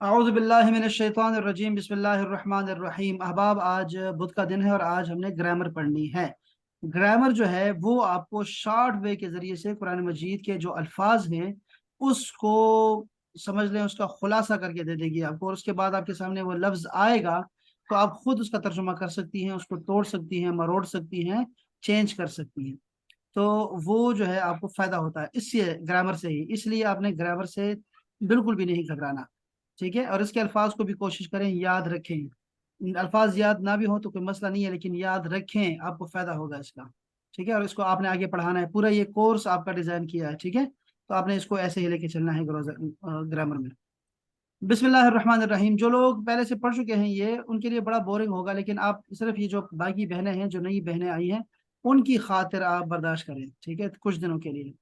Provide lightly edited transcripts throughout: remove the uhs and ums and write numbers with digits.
औज़ु बिल्लाहि मिनश शैतानिर रजीम बिस्मिल्लाहिर रहमानिर रहीम। अहबाब, आज बुध का दिन है और आज हमने ग्रामर पढ़नी है। ग्रामर जो है वो आपको शॉर्ट वे के जरिए से कुरान मजीद के जो अल्फाज हैं उसको समझ लें, उसका खुलासा करके दे देगी आपको, और उसके बाद आपके सामने वो लफ्ज आएगा तो आप खुद उसका तर्जुमा कर सकती हैं, उसको तोड़ सकती हैं, मरोड़ सकती हैं, चेंज कर सकती हैं। तो वो जो है आपको फायदा होता है इससे, ग्रामर से ही। इसलिए आपने ग्रामर से बिल्कुल भी नहीं घबराना, ठीक है। और इसके अल्फाज को भी कोशिश करें याद रखें। अल्फाज याद ना भी हो तो कोई मसला नहीं है, लेकिन याद रखें, आपको फायदा होगा इसका, ठीक है। और इसको आपने आगे पढ़ाना है, पूरा ये कोर्स आपका डिजाइन किया है, ठीक है। तो आपने इसको ऐसे ही लेके चलना है ग्रामर में। बिस्मिल्लाहिर्रहमानिर्रहीम। जो लोग पहले से पढ़ चुके हैं ये, उनके लिए बड़ा बोरिंग होगा, लेकिन आप सिर्फ ये जो बाकी बहनें हैं, जो नई बहनें आई हैं, उनकी खातिर आप बर्दाश्त करें, ठीक है, कुछ दिनों के लिए।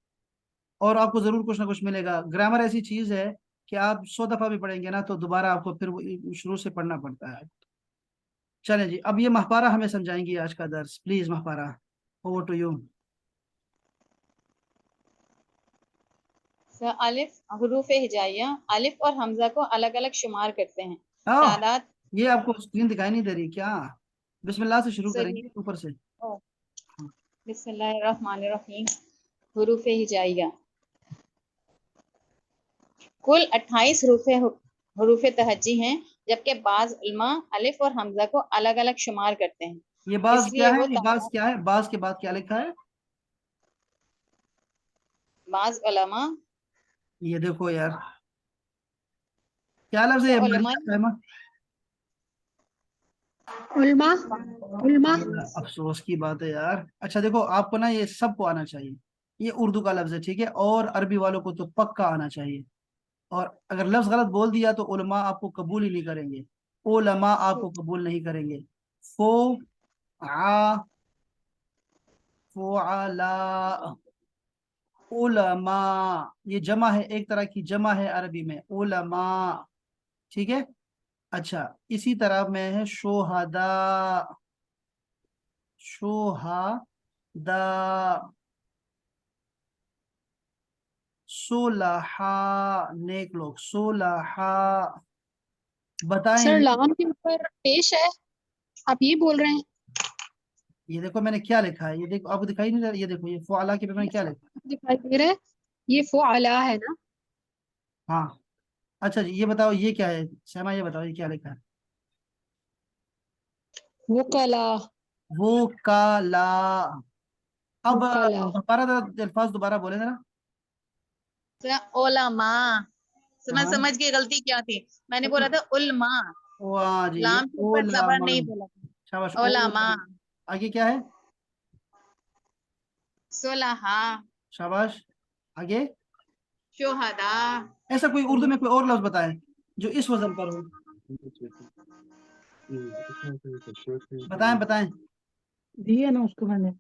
और आपको जरूर कुछ ना कुछ मिलेगा। ग्रामर ऐसी चीज है कि आप 100 दफा भी पढ़ेंगे ना तो दोबारा आपको फिर शुरू से पढ़ना पड़ता है। चलें जी, अब ये महपारा हमें समझाएंगी आज का दर्स। Please Mahpara, over to you. अलिफ हरूफ हिजाइया अलिफ और हमजा को अलग अलग शुमार करते हैं। आओ, तादाद ये आपको स्क्रीन दिखाई नहीं दे रही क्या? बिस्मिल्लाह से शुरू सही। करेंगे ऊपर से। ओ, बिस्मिल्लाहिर्रहमानिर्रहीम। हरूफ हिजाइया कुल 28 हरूफ तहज्जी हैं, जबकि बाज उलमा अलिफ और हमजा को अलग अलग शुमार करते हैं। ये बाज क्या इसलिए है? वो ये बाज तादाद क्या है? बाज के बाद क्या लिखा है? बाज उलमा ये देखो यार, क्या लफ्ज है ये? उलमा उल्मा। उल्मा। ये अफसोस की बात है यार। अच्छा देखो, आपको ना ये सबको आना चाहिए। ये उर्दू का लफ्ज है, ठीक है, और अरबी वालों को तो पक्का आना चाहिए। और अगर लफ्ज गलत बोल दिया तो उलमा आपको कबूल ही नहीं करेंगे, उलमा आपको कबूल नहीं करेंगे। फो आ फो आला उलमा, ये जमा है, एक तरह की जमा है अरबी में, उलमा, ठीक है। अच्छा, इसी तरह में है शोहदा, शोहदा, सोलहा, नेक लोग, सोलहा। बताएं। सर लाम के ऊपर पेश है, आप ये बोल रहे हैं? ये देखो मैंने क्या लिखा है, ये देखो, आपको दिखाई नहीं दे रहा? ये देखो, ये फ़ुआला के पे मैंने ये क्या लिखा दिखाई दे रहा है, ये फ़ुअला है ना? है। हाँ। अच्छा जी, ये बताओ ये क्या है? शमा, ये बताओ ये क्या लिखा है? वकला। वो काला। अब वकला। दोबारा अल्फाज दोबारा बोले जरा। उलमा। समझ हाँ, समझ के गलती क्या थी, मैंने बोला था उलमा। वाह जी, ये लाम के ऊपर जबर ओलामा। नहीं बोला शाबाश, था। उलमा। ओलामा। आगे क्या है? सुलहा। शाबाश। आगे? शुहदा। ऐसा कोई उर्दू में कोई और लफ्ज बताएं जो इस वजन पर हो। बताएं बताएं। दिया ना उसको मैंने।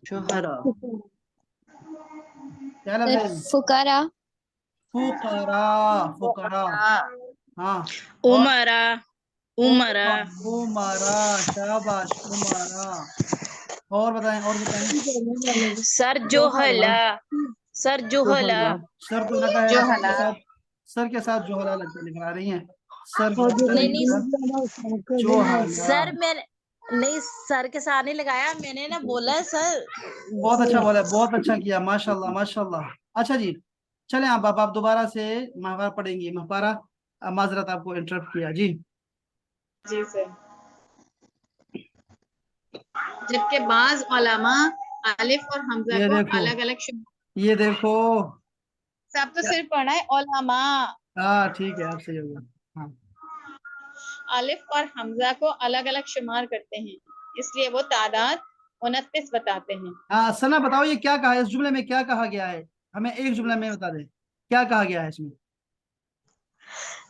शुहरा। क्या लफ्ज है? फुकारा। फुकरा, फुकरा। हाँ। और उमरा। उमरा। उमारा, शाबाश, उमारा। और बताएं, और बताएं। सर जोहला। सर जोहला। सर तो लगा है सर के जोहला। साथ, सर के साथ जोहला लिखा रही हैं। सर और जो नहीं के नहीं, साथ जोहला। सर मैंने नहीं, सर के साथ नहीं लगाया, मैंने ना बोला सर। बहुत अच्छा बोला, बहुत अच्छा किया, माशाल्लाह माशाल्लाह। अच्छा जी, चलें आप दोबारा से महावारा पढ़ेंगी। महावारा, माजरत आपको इंटरप्ट किया जी। जी सर। जबकि बाज उलमा अलिफ और हमजा ये को देखो, अलग अलग शुमार। ये देखो। सब तो क्या? सिर्फ पढ़ा है उलमा। हाँ ठीक है, आप सही होगा। हाँ। अलिफ और हमजा को अलग अलग शुमार करते हैं, इसलिए वो तादाद 29 बताते हैं। हाँ सना, बताओ ये क्या कहा है, इस जुमले में क्या कहा गया है? हमें एक जुमले में बता दे, क्या कहा गया है इसमें?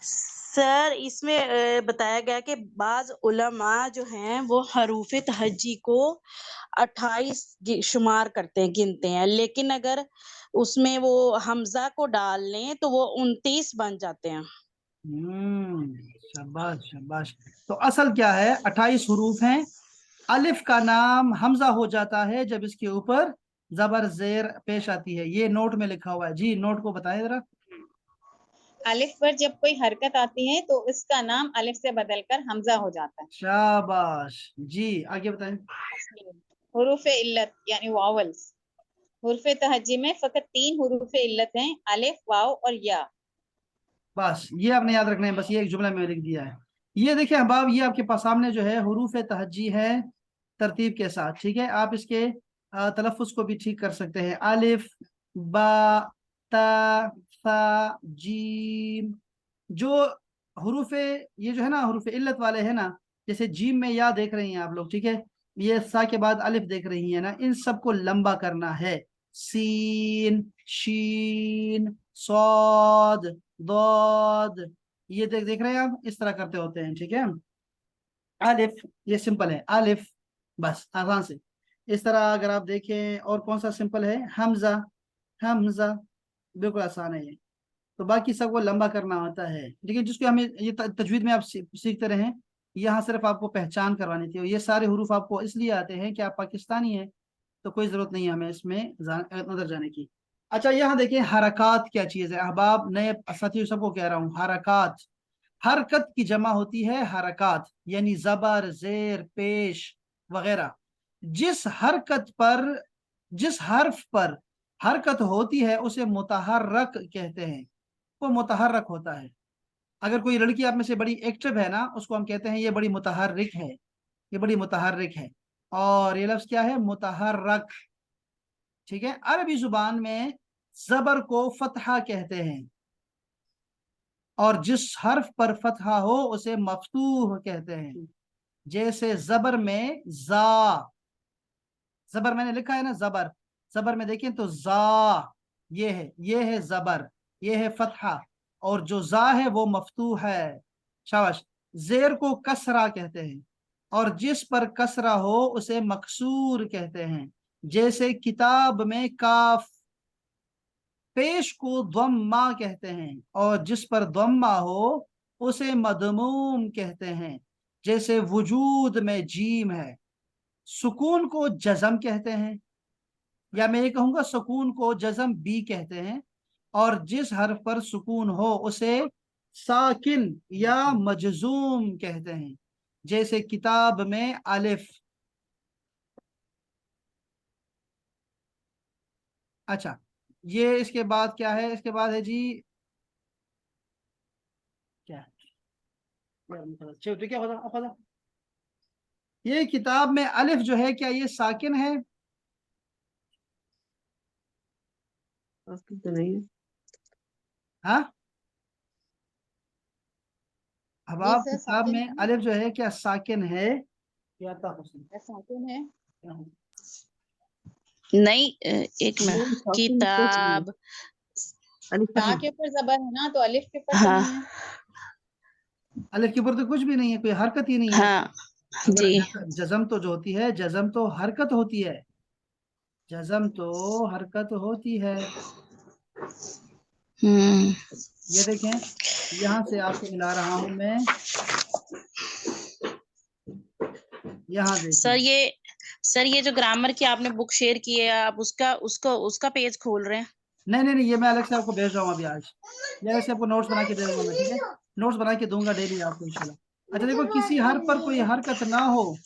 सर इसमें बताया गया कि बाज उलमा जो हैं वो हरूफ तहज्जी को 28 शुमार करते हैं, गिनते हैं, लेकिन अगर उसमें वो हमजा को डाल लें तो वो 29 बन जाते हैं। शाबाश शाबाश। तो असल क्या है, 28 हरूफ हैं। अलिफ का नाम हमजा हो जाता है जब इसके ऊपर जबर जेर पेश आती है। ये नोट में लिखा हुआ है जी, नोट को बताएं जरा। अलिफ पर जब कोई हरकत आती है तो इसका नाम अलिफ से बदलकर हमजा हो जाता है। शाबाश जी, आगे बताएं। हुरूफ इल्लत यानी वावल्स। हुरूफ तहज्जी में फकत 3 हुरूफ इल्लत हैं, अलिफ, वाव और या। बस ये आपने याद रखना है, बस ये एक जुमला में लिख दिया है। ये देखिए अहबाब, ये आपके पास सामने जो है हुरूफ तहज्जी है तरतीब के साथ, ठीक है। आप इसके तलफ़ुज़ को भी ठीक कर सकते हैं। अलिफ, बा, ता, सा, जीम। जो हुरूफ ये जो है ना हुरूफ इल्लत वाले हैं ना, जैसे जीम में या देख रही हैं आप लोग, ठीक है, ये सा के बाद अलिफ देख रही हैं ना, इन सबको लंबा करना है। सीन, शीन, सौद, दौद, ये देख देख रहे हैं आप, इस तरह करते होते हैं, ठीक है। अलिफ, ये सिंपल है अलिफ, बस आसान से। इस तरह अगर आप देखें और कौन सा सिंपल है, हमजा, हमजा, बिल्कुल आसान है ये। तो बाकी सबको लंबा करना होता है, लेकिन जिसको हमें ये तजवीद में आप सीखते रहें, यहाँ सिर्फ आपको पहचान करवानी थी। और ये सारे हरूफ आपको इसलिए आते हैं कि आप पाकिस्तानी हैं, तो कोई जरूरत नहीं है हमें इसमें नजर जाने की। अच्छा, यहाँ देखिए हरकत क्या चीज है अहबाब, नए साथियों सबको कह रहा हूँ, हरकत, हरकत की जमा होती है हरकत, यानी जबर, जेर, पेश वगैरह। जिस हरकत पर, जिस हर्फ पर हरकत होती है उसे मुतहर्रक कहते हैं, वो मुतहर्रक होता है। अगर कोई लड़की आप में से बड़ी एक्टिव है ना, उसको हम कहते हैं ये बड़ी मुतहर्रिक है, ये बड़ी मुतहर्रिक है। और ये लफ्ज क्या है, मुतहर्रक, ठीक है। अरबी जुबान में जबर को फतहा कहते हैं, और जिस हर्फ पर फतहा हो उसे मफ्तूह कहते हैं। जैसे जबर में जा, जबर मैंने लिखा है ना जबर, जबर में देखें तो जा, ये है जबर, ये है फतहा, और जो जा है वो मफ्तूह है। शाबाश। जेर को कसरा कहते हैं, और जिस पर कसरा हो उसे मकसूर कहते हैं। जैसे किताब में काफ। पेश को द्वम्मा कहते हैं, और जिस पर द्वम्मा हो उसे मदमूम कहते हैं। जैसे वजूद में जीम है। सुकून को जज़म कहते हैं, या मैं ये कहूंगा सुकून को जज़म भी कहते हैं। और जिस हर्फ पर सुकून हो उसे साकिन या मजजूम कहते हैं। जैसे किताब में अलिफ। अच्छा, ये इसके बाद क्या है, इसके बाद है जी, क्या है यार, तो क्या पता, ये किताब में अलिफ जो है, क्या ये साकिन है? तो नहीं है। हाँ, अब जी आप सर, किताब साकिन में है। अलिफ जो है क्या साकिन है? या साकिन है। नहीं, एक नहीं, मिनट, शौकीन कुछ नहीं है। किताब, अलिफ तक ता नहीं। के ऊपर जबर है ना, तो अलिफ के ऊपर तो हाँ नहीं है। अलिफ के ऊपर तो कुछ भी नहीं है, कोई हरकत ही नहीं है। हाँ अगर जी। जजम तो जो होती है, जजम तो हरकत होती है, जजम तो हरकत होती है। हम्म। ये देखें, यहां से आपको मिला रहा हूं मैं, यहाँ सर देखें। ये सर ये जो ग्रामर की आपने बुक शेयर की है, आप उसका उसका उसका पेज खोल रहे हैं? नहीं नहीं नहीं, ये मैं अलग से आपको भेज रहा हूँ अभी आज, ये अलग से आपको नोट्स बना के दे दूंगा मैं, ठीक है। नोट्स बना के दूंगा डेली आपको इंशाल्लाह। अच्छा देखो, किसी हर्फ पर कोई हरकत ना हो,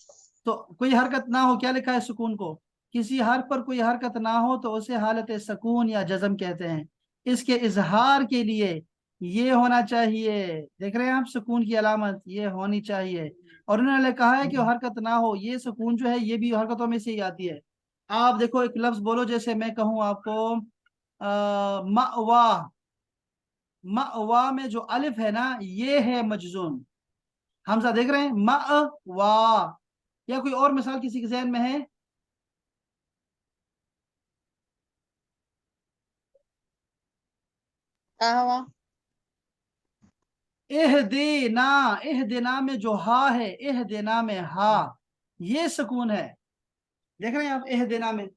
तो कोई हरकत ना हो, क्या लिखा है सुकून को, किसी हर्फ पर कोई हरकत ना हो तो उसे हालत सुकून या जज़म कहते हैं। इसके इजहार के लिए ये होना चाहिए, देख रहे हैं आप, सुकून की अलामत ये होनी चाहिए। और उन्होंने कहा है कि हरकत ना हो, ये सुकून जो है ये भी हरकतों में से ही आती है। आप देखो एक लफ्ज बोलो, जैसे मैं कहूँ आपको मअवा, मअवा में जो अलिफ है ना ये है मजजूम, हमजा देख रहे हैं, मअवा। या कोई और मिसाल किसी के जहन में है? कहवा। एहदेना, एहदेना में जो हा है, एहदेना में हा, ये सुकून है। देख रहे हैं आप, एहदेना में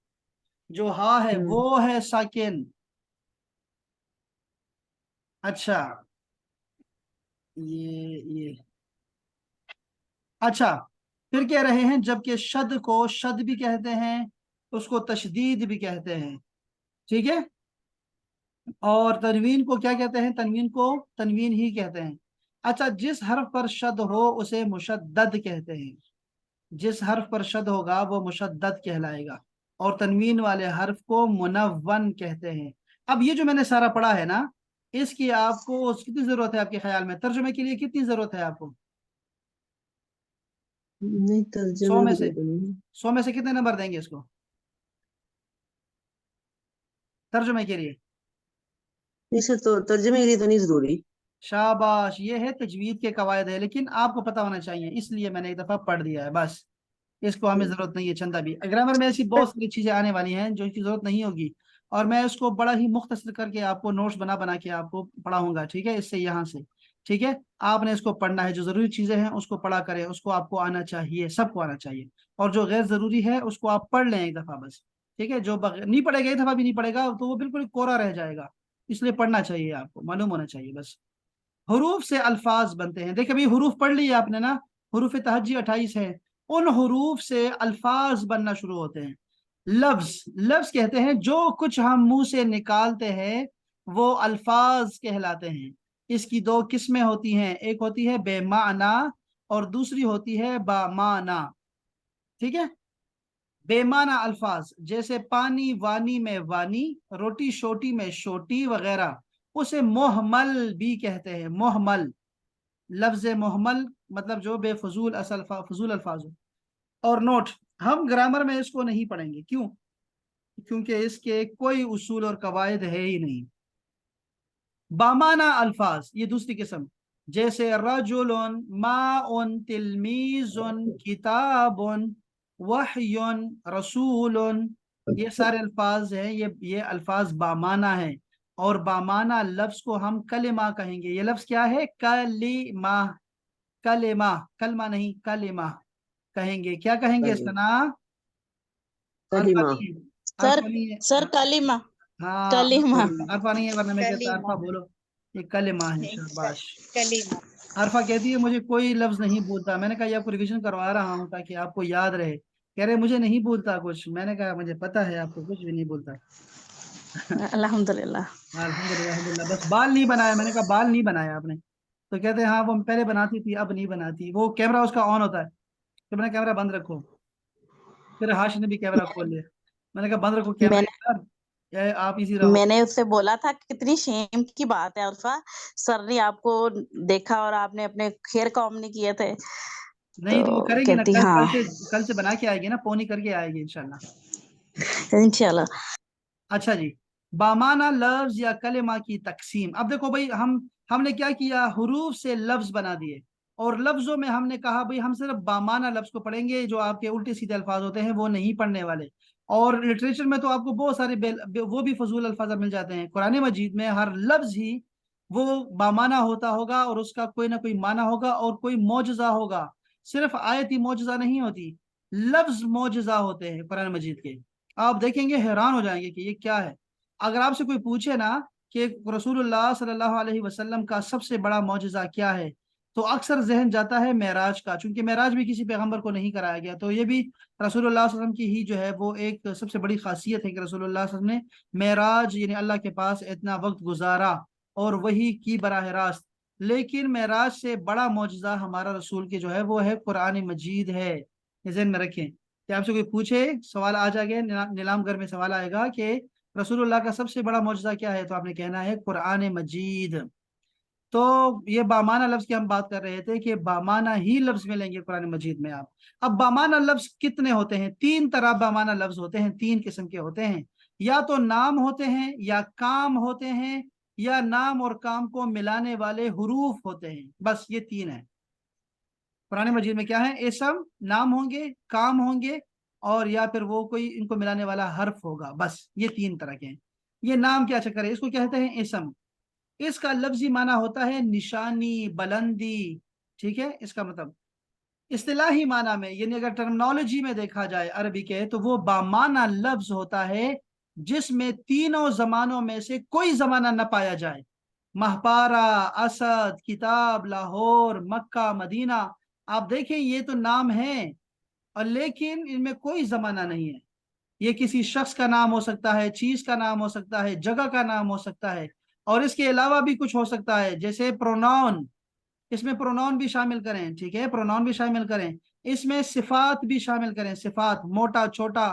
जो हा है वो है साकिन। अच्छा, ये अच्छा, फिर कह रहे हैं जबकि शद को शद भी कहते हैं, उसको तशदीद भी कहते हैं, ठीक है। और तनवीन को क्या कहते हैं? तनवीन को तनवीन ही कहते हैं। अच्छा, जिस हर्फ पर शद हो उसे मुशद्दद कहते हैं। जिस हर्फ पर शद होगा वो मुशद्दद कहलाएगा, और तनवीन वाले हर्फ को मुनव्वन कहते हैं। अब ये जो मैंने सारा पढ़ा है ना, इसकी आपको कितनी जरूरत है आपके ख्याल में? तर्जुमे के लिए कितनी जरूरत है आपको? नहीं, 100 तर्जुमे में के से लिए तो नहीं। 100 में से कितने नंबर देंगे इसको तर्जुमे के लिए? इसे तो तर्जुमे के लिए तो नहीं जरूरी। शाबाश, ये है तजवीद के कवायद है, लेकिन आपको पता होना चाहिए, इसलिए मैंने एक दफा पढ़ दिया है बस। इसको हमें जरूरत नहीं है चंदा भी। ग्रामर में ऐसी बहुत सारी चीजें आने वाली हैं जो इसकी जरूरत नहीं होगी, और मैं इसको बड़ा ही मुख्तसर करके आपको नोट्स बना बना के आपको पढ़ाऊंगा, ठीक है, इससे यहाँ से। ठीक है, आपने इसको पढ़ना है, जो जरूरी चीजें हैं उसको पढ़ा करें, उसको आपको आना चाहिए, सबको आना चाहिए। और जो गैर जरूरी है उसको आप पढ़ लें एक दफा बस। ठीक है, जो नहीं पढ़ेगा, एक दफा भी नहीं पढ़ेगा तो वो बिल्कुल कोरा रह जाएगा। इसलिए पढ़ना चाहिए, आपको मालूम होना चाहिए बस। हरूफ से अल्फाज बनते हैं। देखिए, अभी हरूफ पढ़ लिए आपने ना, हरूफ तहज्जी 28 है। उन हरूफ से अल्फाज बनना शुरू होते हैं। लफ्ज, लफ्ज कहते हैं जो कुछ हम मुंह से निकालते हैं वो अल्फाज कहलाते हैं। इसकी दो किस्में होती हैं, एक होती है बेमाना और दूसरी होती है बामाना। ठीक है, बेमाना अल्फाज जैसे पानी वानी में वानी, रोटी शोटी में शोटी वगैरह, उसे मोहमल भी कहते हैं। मोहमल, लफ्ज मोहमल मतलब जो बेफजूल असल फजूल अल्फाज हो। और नोट, हम ग्रामर में इसको नहीं पढ़ेंगे, क्यों? क्योंकि इसके कोई उसूल और कवायद है ही नहीं। बामाना अल्फाज, ये दूसरी किस्म, जैसे रजुलन, माउन, तिलमीजुन, किताबुन, वहयुन, रसूलुन, ये सारे अल्फाज हैं, ये अल्फाज बामाना है। और बामाना लफ्ज को हम कलिमा कहेंगे। ये लफ्ज क्या है? कलिमा। कलिमा, कलमा नहीं, कलिमा कहेंगे। क्या कहेंगे इसका कलीमा। नाम? अरफा कलीमा। नहीं है, सर अरफा नहीं है। सर कलीमा। हाँ, कलीमा। अरफा नहीं है, वरना मैं कहता कलीमा अरफा बोलो। ये कलिमा है, नहीं, शाबाश। कलीमा। अरफा कहती है मुझे कोई लफ्ज नहीं भूलता। मैंने कहा ये आपको रिवीजन करवा रहा हूँ ताकि आपको याद रहे। कह रहे मुझे नहीं भूलता कुछ। मैंने कहा मुझे पता है आपको कुछ भी नहीं भूलता। अल्हम्दुलिल्लाह। अल्हम्दुलिल्लाह, अल्हम्दुलिल्लाह। बस बाल नहीं बनाया। मैंने कहा बाल नहीं बनाया आपने? तो कहते हैं हाँ वो पहले बनाती थी अब नहीं बनाती। वो कैमरा उसका ऑन होता है, तो मैंने कैमरा बंद रखो। फिर हाश ने भी कैमरा खोल लिया। मैंने कहा बंद रखो कैमरा मैंने यार, ये आप इजी रहो। मैंने उससे बोला था कि कितनी शेम की बात है अल्फा, सर ने आपको देखा और आपने अपने हेयर कॉम नहीं किए थे। नहीं तो वो तो करेगी ना, कहती कल हाँ, कल से बना के आएगी ना, पोनी करके आएगी इंशाल्लाह। इंशाल्लाह। अच्छा जी, बामाना लफ्ज या कलेमा की तकसीम। अब देखो भाई, हमने क्या किया? हुरूफ से लफ्ज बना दिए, और लफ्जों में हमने कहा भाई हम सिर्फ बामाना लफ्ज को पढ़ेंगे, जो आपके उल्टे सीधे अल्फाज होते हैं वो नहीं पढ़ने वाले। और लिटरेचर में तो आपको बहुत सारे वो भी फजूल अल्फाज मिल जाते हैं। कुरान मजीद में हर लफ्ज ही वो बामाना होता होगा, और उसका कोई ना कोई माना होगा और कोई मौजजा होगा। सिर्फ आयत ही मौजजा नहीं होती, लफ्ज मौजजा होते हैं कुरान मजीद के। आप देखेंगे हैरान हो जाएंगे कि ये क्या है। अगर आपसे कोई पूछे ना कि रसूलुल्लाह सल्लल्लाहु अलैहि वसल्लम का सबसे बड़ा मौजज़ा क्या है, तो अक्सर जहन जाता है मेराज का, क्योंकि मेराज भी किसी पैगंबर को नहीं कराया गया। तो ये भी रसूलुल्लाह सल्लल्लाहु अलैहि वसल्लम की ही जो है वो एक सबसे बड़ी खासियत है कि रसूलुल्लाह सल्लल्लाहु अलैहि वसल्लम ने मेराज यानी अल्लाह के पास इतना वक्त गुजारा और वही की बराह रास्त। लेकिन मेराज से बड़ा मौजज़ा हमारा रसूल की जो है वो है कुरान मजीद है। ये ज़हन में रखें कि आपसे कोई पूछे, सवाल आ जाएगा नीलाम घर में सवाल आएगा कि रसूलुल्लाह का सबसे बड़ा मौजज़ा क्या है, तो आपने कहना है कुरान मजीद। तो ये बामाना लफ्ज की हम बात कर रहे थे कि बामाना ही लफ्ज मिलेंगे कुरान मजीद में आप। अब बामाना लफ्ज कितने होते हैं? 3 तरह बामाना लफ्ज होते हैं, 3 किस्म के होते हैं। या तो नाम होते हैं, या काम होते हैं, या नाम और काम को मिलाने वाले हुरूफ होते हैं। बस ये 3 है कुरान मजीद में। क्या है? इसम, नाम होंगे, काम होंगे, और या फिर वो कोई इनको मिलाने वाला हर्फ होगा। बस ये 3 तरह के हैं। ये नाम क्या चक्कर है? इसको कहते हैं इसम। इसका लफ्जी माना होता है निशानी, बुलंदी। ठीक है, इसका मतलब इस्तिलाही माना में, यानी अगर टर्मिनोलॉजी में देखा जाए अरबी के, तो वो बामाना लफ्ज होता है जिसमें तीनों जमानों में से कोई जमाना न पाया जाए। महपारा, असद, किताब, लाहौर, मक्का, मदीना। आप देखें ये तो नाम है, और लेकिन इनमें कोई जमाना नहीं है। ये किसी शख्स का नाम हो सकता है, चीज का नाम हो सकता है, जगह का नाम हो सकता है, और इसके अलावा भी कुछ हो सकता है, जैसे प्रोनाउन। इसमें प्रोनाउन भी शामिल करें, ठीक है, प्रोनाउन भी शामिल करें। इसमें सिफात भी शामिल करें, सिफात, मोटा छोटा,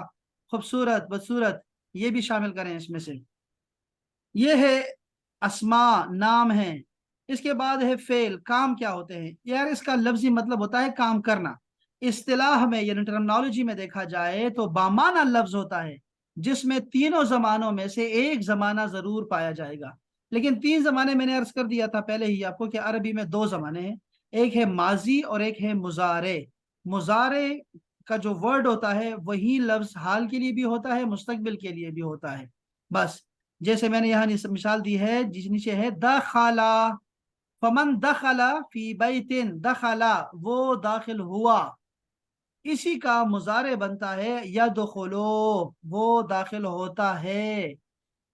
खूबसूरत बदसूरत, ये भी शामिल करें इसमें से। ये है अस्मा, नाम है। इसके बाद है फेल, काम क्या होते हैं यार, इसका लफ्जी मतलब होता है काम करना। इस्तिलाह में यानी टर्मिनोलॉजी में देखा जाए तो बामाना लफ्ज होता है जिसमें तीनों जमानों में से एक जमाना जरूर पाया जाएगा। लेकिन तीन जमाने मैंने अर्ज कर दिया था पहले ही आपको कि अरबी में दो जमाने हैं, एक है माजी और एक है मुजारे। मुजारे का जो वर्ड होता है वही लफ्ज हाल के लिए भी होता है, मुस्तकबिल के लिए भी होता है। बस जैसे मैंने यहाँ मिसाल दी है, जिस नीचे है दखला, फमन दखला फी बैतिन, दखला वो दाखिल हुआ, इसी का मुजारे बनता है यदखुलो, वो दाखिल होता है।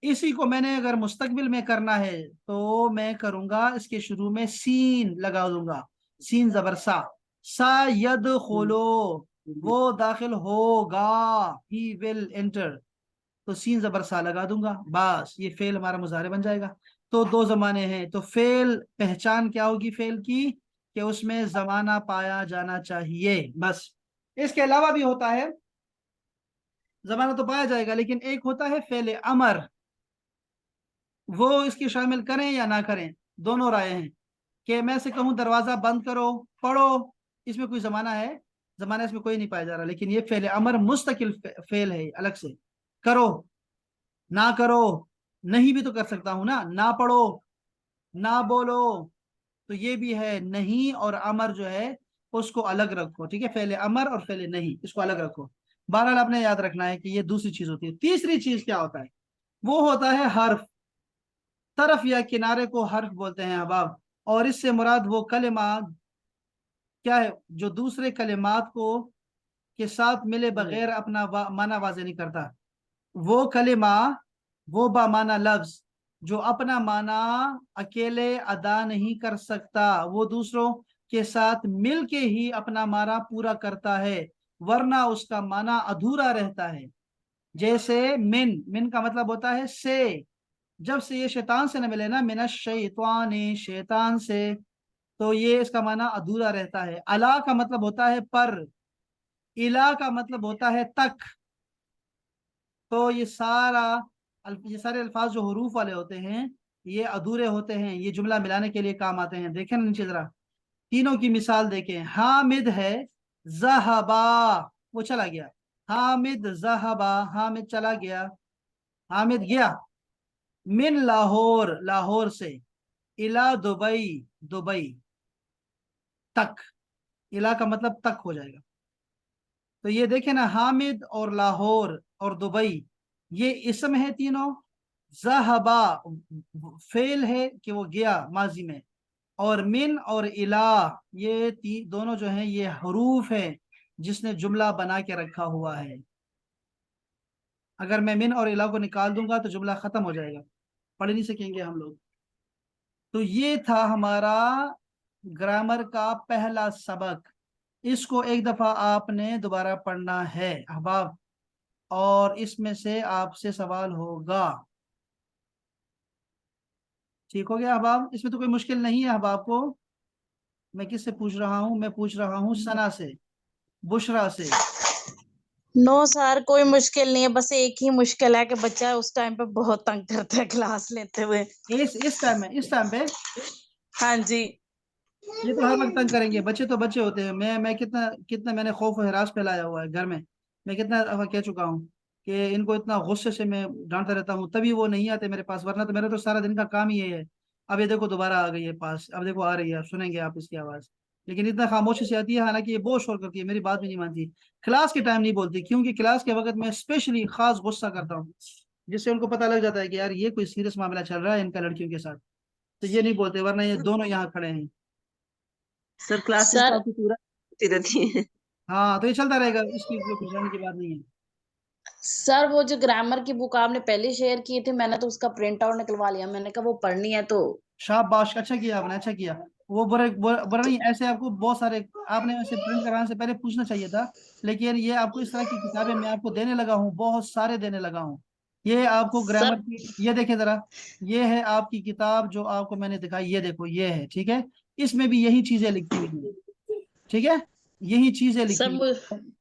इसी को मैंने अगर मुस्तकबिल में करना है तो मैं करूंगा इसके शुरू में सीन लगा दूंगा, सीन जबर सा यदखुलो, वो दाखिल होगा, ही विल एंटर, तो सीन जबर सा लगा दूंगा, बस ये फेल हमारा मुजारे बन जाएगा। तो दो जमाने हैं, तो फेल पहचान क्या होगी फेल की, कि उसमें जमाना पाया जाना चाहिए, बस। इसके अलावा भी होता है, जमाना तो पाया जाएगा, लेकिन एक होता है फेल अमर, वो इसकी शामिल करें या ना करें, दोनों राय हैं। कि मैं से कहूं दरवाजा बंद करो, पढ़ो, इसमें कोई जमाना है, जमाना इसमें कोई नहीं पाया जा रहा, लेकिन ये फेल अमर मुस्तकिल फेल है अलग से। करो, ना करो, नहीं भी तो कर सकता हूं ना, ना पढ़ो, ना बोलो, तो ये भी है। नहीं और अमर जो है उसको अलग रखो, ठीक है, फेले अमर और फेले नहीं, इसको अलग रखो। बहरहाल आपने याद रखना है कि ये दूसरी चीज होती है। तीसरी चीज क्या होता है, वो होता है हर्फ। तरफ या किनारे को हर्फ बोलते हैं अहबाब, और इससे मुराद वो कलिमा क्या है जो दूसरे कलिमात को के साथ मिले बगैर अपना माना वाजे नहीं करता। वो कलिमा, वो बामाना लफ्ज जो अपना माना अकेले अदा नहीं कर सकता, वो दूसरों के साथ मिल के ही अपना माना पूरा करता है, वरना उसका माना अधूरा रहता है। जैसे मिन, मिन का मतलब होता है से, जब से ये शैतान से न मिले ना, मिना शैतान, शैतान से, तो ये इसका माना अधूरा रहता है। अला का मतलब होता है पर, इला का मतलब होता है तक। तो ये सारे अल्फाज जो हरूफ वाले होते हैं ये अधूरे होते हैं, ये जुमला मिलाने के लिए काम आते हैं। देखें ना नीचे जरा, तीनों की मिसाल देखें। हामिद है, जहबा, वो चला गया, हामिद जहबा, हामिद चला गया, हामिद गया। मिन लाहौर, लाहौर से, इला दुबई, दुबई तक, इला का मतलब तक हो जाएगा। तो ये देखें ना, हामिद और लाहौर और दुबई ये इसम है तीनों। जहबा फेल है कि वो गया माजी में, और मिन और इला ये दोनों जो हैं ये हरूफ है जिसने जुमला बना के रखा हुआ है। अगर मैं मिन और इला को निकाल दूंगा तो जुमला खत्म हो जाएगा, पढ़ नहीं सकेंगे हम लोग। तो ये था हमारा ग्रामर का पहला सबक। इसको एक दफा आपने दोबारा पढ़ना है अहबाब, और इसमें से आपसे सवाल होगा। ठीक हो गया अहबाब, इसमें तो कोई मुश्किल नहीं है अहबाब को। मैं किससे पूछ रहा हूँ, मैं पूछ रहा हूँ सना से, बुशरा से। नो सर, कोई मुश्किल नहीं है, बस एक ही मुश्किल है कि बच्चा उस टाइम पे बहुत तंग करता है क्लास लेते हुए। इस टाइम में, इस टाइम पे हाँ जी। ये तो हर वक्त तंग करेंगे, बच्चे तो बच्चे होते हैं। मैं कितना कितना मैंने खौफ और हिरास फैलाया हुआ है घर में। मैं कितना दफा कह चुका हूँ कि इनको इतना गुस्से से मैं डांटता रहता हूँ, तभी वो नहीं आते मेरे पास, वरना तो मेरा तो सारा दिन का काम ही ये है। अब ये देखो दोबारा आ गई है पास, अब देखो आ रही है, अब सुनेंगे आप इसकी आवाज। लेकिन इतना खामोशी से आती है, हालांकि ये बहुत शोर करती है, मेरी बात भी नहीं मानती। क्लास के टाइम नहीं बोलती, क्योंकि क्लास के वक्त मैं स्पेशली खास गुस्सा करता हूँ, जिससे उनको पता लग जाता है कि यार ये कोई सीरियस मामला चल रहा है इनका लड़कियों के साथ। तो ये नहीं बोलते, वरना ये दोनों यहाँ खड़े हैं। सर क्लासेस तो सर आपकी पूरा होती रहती है। हाँ तो ये चलता रहेगा, इसकी कोई परेशानी की बात नहीं है। सर वो जो ग्रामर की बुक आपने पहले शेयर की थी, मैंने तो उसका प्रिंट आउट निकलवा लिया, मैंने कहा वो पढ़नी है तो। शाबाश, अच्छा किया आपने, अच्छा किया। वो बुरा नहीं, ऐसे आपको बहुत सारे, आपने ऐसे प्रिंट कराने से पहले पूछना चाहिए था। लेकिन ये आपको इस तरह की किताबें मैं आपको देने लगा हूँ, बहुत सारे देने लगा हूँ। ये आपको ग्रामर सर की, ये देखे जरा, ये है आपकी किताब जो आपको मैंने दिखाई, ये देखो ये है, ठीक है। इसमें भी यही चीजें लिखी हुई हैं, ठीक है, यही चीजें सर लिखी मु, हुई।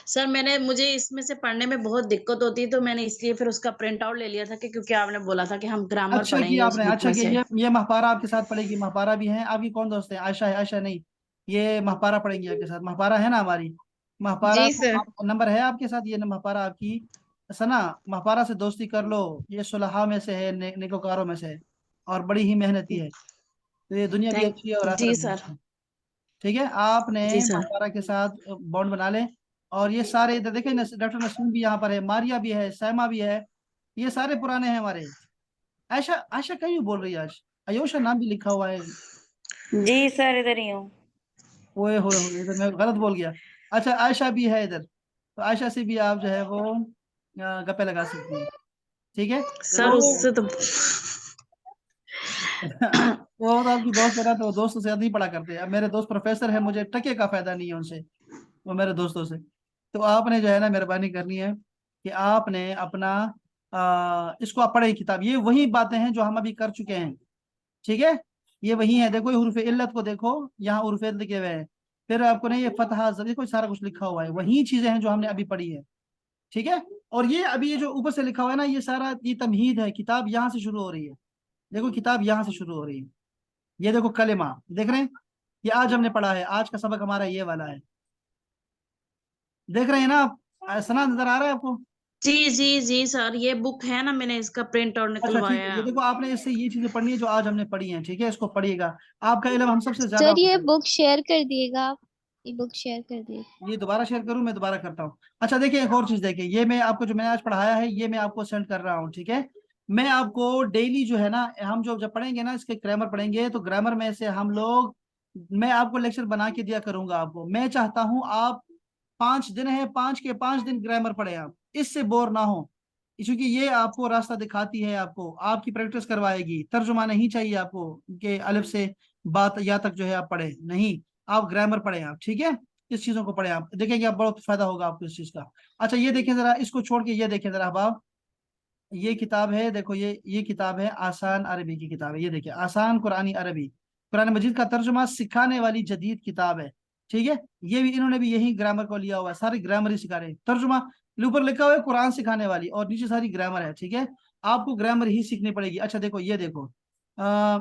सर मैंने मुझे इसमें से पढ़ने में बहुत दिक्कत होती है, तो मैंने इसलिए फिर उसका प्रिंट आउट ले लिया था कि क्योंकि आपने बोला था कि हम ग्रामर अच्छा किया पढ़ेंगे उस आपने, बुक अच्छा में किया। से। ये महपारा आपके साथ पढ़ेगी, महपारा भी है आपकी, कौन दोस्त है, आयशा है, आयशा नहीं, ये महपारा पढ़ेंगी आपके साथ, महपारा है ना हमारी, महपारा जी को सर। आप नंबर है आपके साथ, ये महपारा आपकी सना, महपारा से दोस्ती कर लो, ये सुलहा में से है, नेकोकारों में से है, और बड़ी ही मेहनती है, तो ये दुनिया भी थैंक अच्छी है और जी आखिरत भी सर। अच्छी है। ठीक है, आपने जी सर। महपारा के साथ बॉन्ड बना ले। और ये सारे इधर देखें, डॉक्टर नसीम भी यहाँ पर है, मारिया भी है, सैमा भी है, ये सारे पुराने हैं हमारे। आयशा, आयशा कहीं बोल रही है आज, आयोशा नाम भी लिखा हुआ है। जी सर, इधर ही हूँ। ओए होए होए, इधर मैं गलत बोल गया। अच्छा आयशा भी है इधर, तो आयशा से भी आप जो है वो गप्पे लगा सकती हैं, ठीक है। सर तो उससे तो वो तो आपकी दोस्त है ना, तो दोस्तों से ज्यादा ही पढ़ा करते हैं। अब मेरे दोस्त प्रोफेसर है, मुझे टके का फायदा नहीं है उनसे, वो मेरे दोस्तों से। तो आपने जो है ना मेहरबानी करनी है कि आपने अपना इसको आप पढ़े किताब, ये वही बातें हैं जो हम अभी कर चुके हैं, ठीक है। ये वही है, देखो हुरूफ इल्लत को देखो, यहाँ हुरूफ इल्लत लिखे हुए हैं, फिर आपको नहीं, ये फतहा ज़बर, देखो सारा कुछ लिखा हुआ है, वही चीजें हैं जो हमने अभी पढ़ी है, ठीक है। और ये अभी ये जो ऊपर से लिखा हुआ है ना, ये सारा ये तमहीद है, किताब यहाँ से शुरू हो रही है, देखो किताब यहाँ से शुरू हो रही है। ये देखो कलेमा, देख रहे हैं, ये आज हमने पढ़ा है, आज का सबक हमारा ये वाला है, देख रहे हैं ना आप, सना नजर आ रहा है आपको। जी जी जी सर, ये बुक है ना, मैंने इसका प्रिंट आउट अच्छा ठीक है, निकलवाया। ये देखो आपने इससे ये चीजें पढ़नी है जो आज हमने पढ़ी हैं, ठीक है, इसको पढ़िएगा, आपका इल्म हम सबसे ज्यादा सर हो ये जाएगा। बुक शेयर कर दिएगा आप, ये बुक शेयर कर दिएगा। ये दोबारा शेयर करूं, मैं दोबारा करता हूँ। अच्छा देखिए, एक और चीज देखिए, ये मैं आपको जो मैंने आज पढ़ाया है, ये मैं आपको सेंड कर रहा हूँ, ठीक है। मैं आपको डेली जो है ना, हम जो जब पढ़ेंगे ना इसके ग्रामर पढ़ेंगे, तो ग्रामर में से हम लोग, मैं आपको लेक्चर बना के दिया करूंगा आपको। मैं चाहता हूँ आप 5 दिन है, 5 के 5 दिन ग्रामर पढ़े आप, इससे बोर ना हो, क्योंकि ये आपको रास्ता दिखाती है, आपको आपकी प्रैक्टिस करवाएगी। तर्जुमा नहीं चाहिए आपको कि अलिफ से बात या तक जो है आप पढ़े, नहीं, आप ग्रामर पढ़े आप, ठीक है। इस चीजों को पढ़े आप, देखेंगे आप, बहुत फायदा होगा आपको इस चीज का। अच्छा ये देखें जरा, इसको छोड़ के ये देखें जरा आप, ये किताब है, देखो ये किताब है, आसान अरबी की किताब है, ये देखिए, आसान कुरानी अरबी, कुरान मजीद का तर्जुमा सिखाने वाली जदीद किताब है, ठीक है। ये भी इन्होंने भी यही ग्रामर को लिया हुआ है, सारी ग्रामर ही सिखा रहे हैं, तर्जुमा ऊपर लिखा हुआ है कुरान सिखाने वाली, और नीचे सारी ग्रामर है, ठीक है। आपको ग्रामर ही सीखनी पड़ेगी। अच्छा देखो, ये देखो, आ,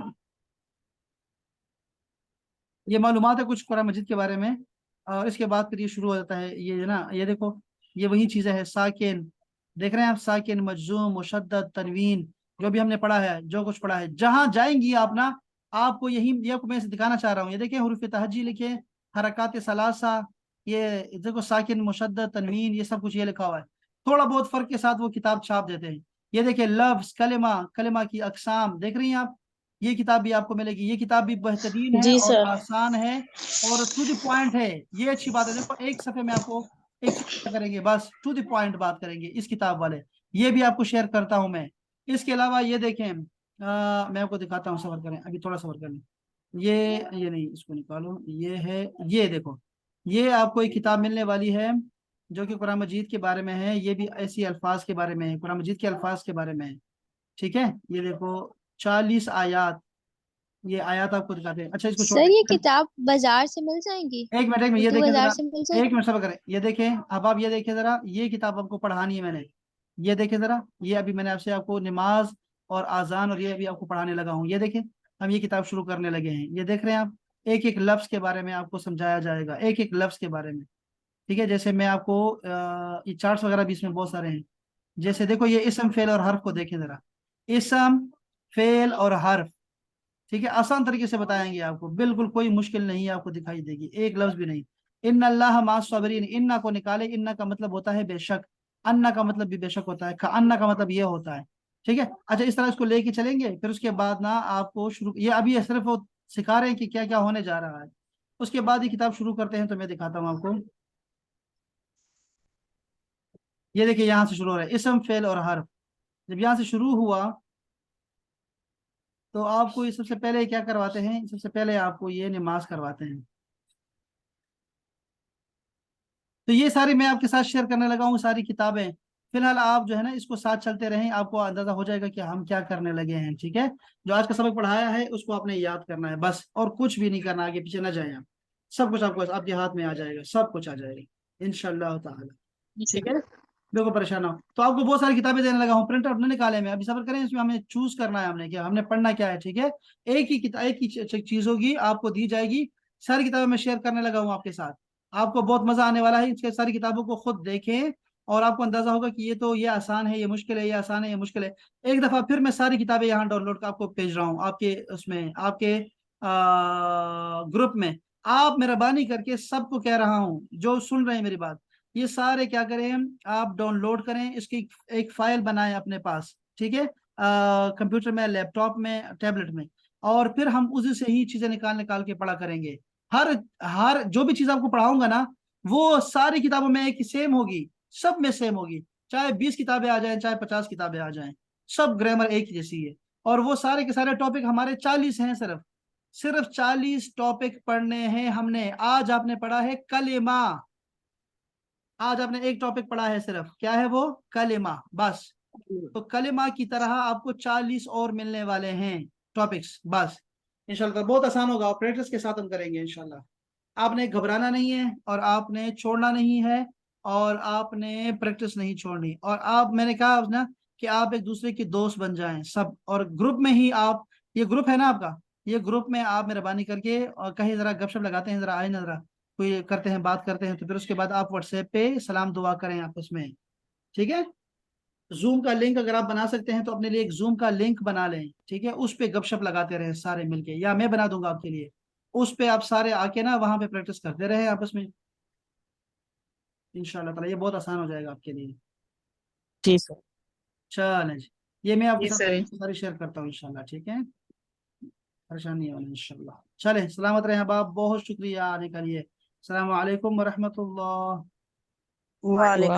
ये मालूमात है कुछ कुरान मजीद के बारे में, और इसके बाद फिर ये शुरू हो जाता है, ये ना, ये देखो, ये वही चीजें है, साकिन, देख रहे हैं आप, साकिन, मजजूम, मुशद्दद, तनवीन, जो भी हमने पढ़ा है, जो कुछ पढ़ा है, जहां जाएंगी आप ना, आपको यही, ये आपको मैं इसे दिखाना चाह रहा हूँ, ये देखिए हुरूफ तहज्जी लिखे, हरकत सलासा, ये देखो साकिन, मुशद्दद, तनवीन, ये सब कुछ ये लिखा हुआ है। थोड़ा बहुत फर्क के साथ वो किताब छाप देते हैं। ये देखिए लफ्ज, कलिमा, कलिमा की अकसाम, देख रही हैं आप, ये किताब भी आपको मिलेगी, ये किताब भी बेहतरीन है जी और सर। आसान है, और टू द पॉइंट है, ये अच्छी बात है। देखो एक सफे में आपको एक चीज करेंगे, बस टू द पॉइंट बात करेंगे इस किताब वाले, ये भी आपको शेयर करता हूं मैं। इसके अलावा ये देखें, मैं आपको दिखाता हूँ, सफर करें अभी, थोड़ा सफर करें, ये नहीं, इसको निकालो, ये है, ये देखो, ये आपको एक किताब मिलने वाली है जो कि कुरान मजीद के बारे में है, ये भी ऐसी अल्फाज के बारे में है, कुरान मजीद के अल्फाज के बारे में है, ठीक है। ये देखो 40 आयात, ये आयात आपको दिखाते हैं। अच्छा इसको छोड़ सर ये के किताब बाजार से मिल जाएंगी, एक मिनट, ये उर्दू देखें बाजार जरा, से मिल एक जाएगी? मिनट सब्र करें, ये देखें, अब आप ये देखें जरा, ये किताब आपको पढ़ानी है मैंने, ये देखें जरा, ये अभी मैंने आपसे आपको नमाज और आजान और ये अभी आपको पढ़ाने लगा हूँ, ये देखें, हम ये किताब शुरू करने लगे हैं, ये देख रहे हैं आप, एक एक लफ्ज के बारे में आपको समझाया जाएगा, एक एक लफ्ज के बारे में, ठीक है। जैसे मैं आपको ये चार्ट्स वगैरह भी इसमें बहुत सारे हैं, जैसे देखो ये इसम फेल और हर्फ को देखें जरा, इसम फेल और हर्फ, ठीक है, आसान तरीके से बताएंगे आपको, बिल्कुल कोई मुश्किल नहीं आपको दिखाई देगी, एक लफ्ज भी नहीं। इन अल्लाह मासबरीन, इन्ना को निकाले, इन्ना का मतलब होता है बेशक, अन्ना का मतलब भी बेशक होता है, अन्ना का मतलब ये होता है, ठीक है। अच्छा इस तरह इसको लेके चलेंगे, फिर उसके बाद ना आपको शुरू, ये अभी सिर्फ वो सिखा रहे हैं कि क्या क्या होने जा रहा है, उसके बाद ये किताब शुरू करते हैं, तो मैं दिखाता हूँ आपको। ये देखिए यहाँ से शुरू हो रहा है, इसम फेल और हर्फ, जब यहाँ से शुरू हुआ, तो आपको ये सबसे पहले क्या करवाते हैं, सबसे पहले आपको ये नमाज करवाते हैं। तो ये सारी मैं आपके साथ शेयर करने लगा हूँ, सारी किताबें। फिलहाल आप जो है ना इसको साथ चलते रहें, आपको अंदाजा हो जाएगा कि हम क्या करने लगे हैं। ठीक है, जो आज का सबक पढ़ाया है उसको आपने याद करना है बस, और कुछ भी नहीं करना, आगे पीछे ना जाए आप। सब कुछ आपको आपके हाथ में आ जाएगा, सब कुछ आ जाएगा इंशाअल्लाह ताला। ठीक है, बिल्कुल परेशान हो। तो आपको बहुत सारी किताबें देने लगा हूँ, प्रिंट आउट नहीं निकाले मैं, अभी सफर करें, इसमें हमें चूज करना है, हमने क्या हमने पढ़ना क्या है। ठीक है, एक ही किताब, एक ही चीज होगी आपको दी जाएगी। सारी किताबें मैं शेयर करने लगा हूँ आपके साथ, आपको बहुत मजा आने वाला है। इसके सारी किताबों को खुद देखें और आपको अंदाजा होगा कि ये तो ये आसान है, ये मुश्किल है, ये आसान है, ये मुश्किल है। एक दफा फिर मैं सारी किताबें यहाँ डाउनलोड कर आपको भेज रहा हूँ, आपके उसमें, आपके ग्रुप में। आप मेहरबानी करके सबको कह रहा हूँ जो सुन रहे हैं मेरी बात, ये सारे क्या करें, आप डाउनलोड करें, इसकी एक फाइल बनाएं अपने पास। ठीक है, कंप्यूटर में, लैपटॉप में, टैबलेट में, और फिर हम उसी से ही चीजें निकाल निकाल के पढ़ा करेंगे। हर हर जो भी चीज आपको पढ़ाऊंगा ना, वो सारी किताबों में एक सेम होगी, सब में सेम होगी। चाहे 20 किताबें आ जाएं, चाहे 50 किताबें आ जाएं, सब ग्रामर एक ही जैसी है। और वो सारे के सारे टॉपिक हमारे 40 हैं, सिर्फ सिर्फ 40 टॉपिक पढ़ने हैं हमने। आज आपने पढ़ा है कलेमा, आज आपने एक टॉपिक पढ़ा है सिर्फ, क्या है वो, कलेमा, बस। तो कलेमा की तरह आपको 40 और मिलने वाले हैं टॉपिक्स, बस। इंशाल्लाह बहुत आसान होगा, और प्रैक्टिस के साथ हम करेंगे इंशाल्लाह। आपने घबराना नहीं है, और आपने छोड़ना नहीं है, और आपने प्रैक्टिस नहीं छोड़नी। और आप, मैंने कहा ना कि आप एक दूसरे के दोस्त बन जाएं सब, और ग्रुप में ही आप, ये ग्रुप है ना आपका, ये ग्रुप में आप मेहरबानी करके और कहीं जरा गपशप लगाते हैं, जरा आए ना, जरा कोई करते हैं, बात करते हैं, तो फिर उसके बाद आप व्हाट्सएप पे सलाम दुआ करें आपस में। ठीक है, जूम का लिंक अगर आप बना सकते हैं तो अपने लिए एक जूम का लिंक बना लें। ठीक है, उस पे गपशप लगाते रहे सारे मिलके, या मैं बना दूंगा आपके लिए, उस पे आप सारे आके ना वहां पे प्रैक्टिस करते रहे आपस में। इंशाल्लाह ताला ये बहुत आसान हो जाएगा आपके लिए। जी सर। चलें जी, ये मैं आपके जी साथ सर। सारी शेयर करता हूँ इंशाल्लाह। ठीक है, परेशानी नहीं होना इंशाल्लाह। चलें, सलामत रहें बाप, बहुत शुक्रिया आने के लिए। अस्सलाम वालेकुम व रहमतुल्लाह। वालेकुम